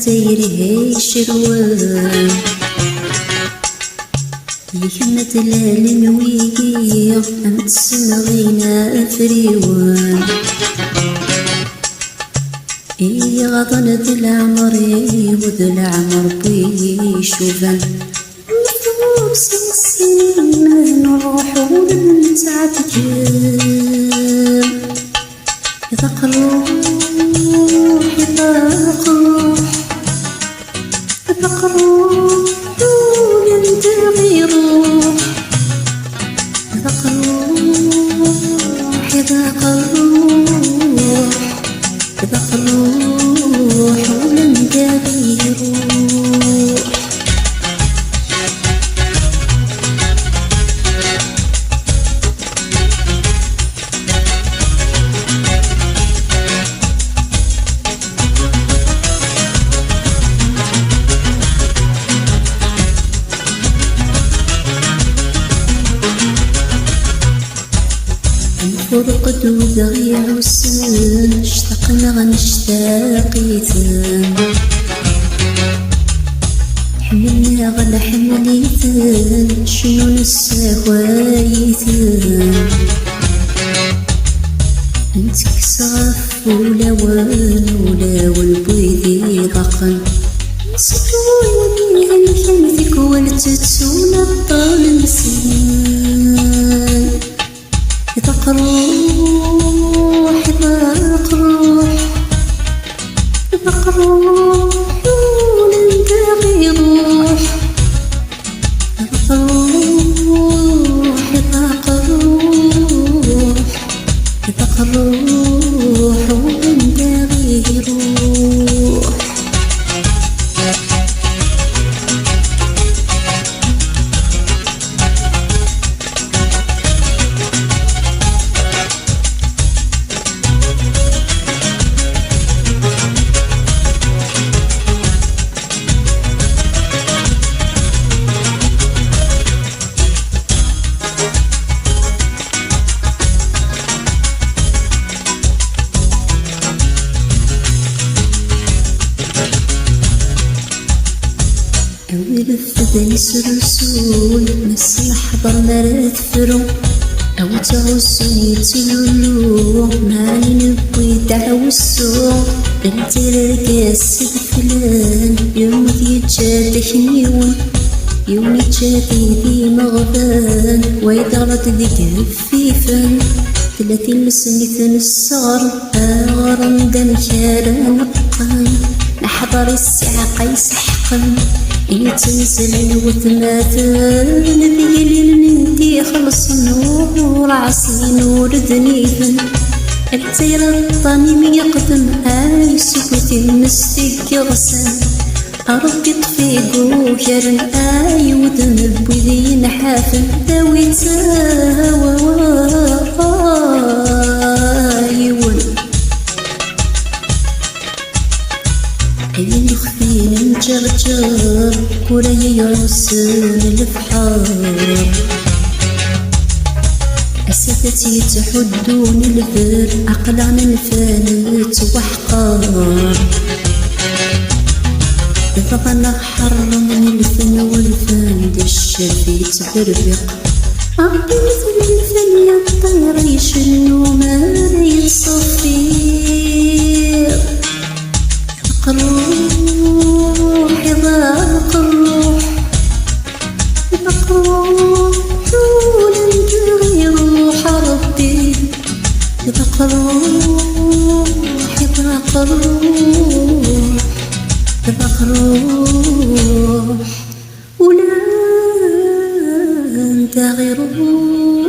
تيري شروان يكنا تلالي ويجي أنت سنغينا فريوان غضن ذي العمر وذي العمر بيشوفن نفوق سنين نروح ونتعتجب يذاق الروح يذاق الروح يذاق الروح وينتهي روح يذاق الروح يذاق الروح يذاق الروح وينتهي روح فرقد وضيع السن اشتقنا غنشتاقيتن حملنا غلا حمليتن شنو نساوايتن انت كسرف ولا والبيضي ضقن نسيتوني هالكلمتك ولتتسونا الطال مسنان يذاق الروح يذاق الروح يذاق الروح وننتهي روح يذاق الروح يذاق الروح يذاق الروح وننتهي روح أول الفدان سرسول مس الحضر مرات فرو أو تعوسون يتلولو ماني نبوي دعوسو انت الرقاس فلان يوم يتجادك نيون يوم يتجادي ذي مغبان ويضغط ذي كفيفان 30 سنة الصغر غرام دم كارا نقان نحضر الساعة يسحقن يتنزل وثماثن ذي للندي خلص نور عصي نور ذنيفن التير الطميم يقدم سكوت المستيك يغسل أربي طفيق وكرن وذنب وذي نحافن ذوي تاوى أين خفين نجرجر وراي يعسن البحار أساتتي تحدون البر عقلنا نفانت وحقار بغنا حرم الفن والفن الشفي تبربق عقلي مثل الفن يطير يشنو ما يصفير الروح يذاق الروح يذاق الروح وننتهي روح ربي يذاق الروح يذاق الروح يذاق الروح ولا ننتهي روح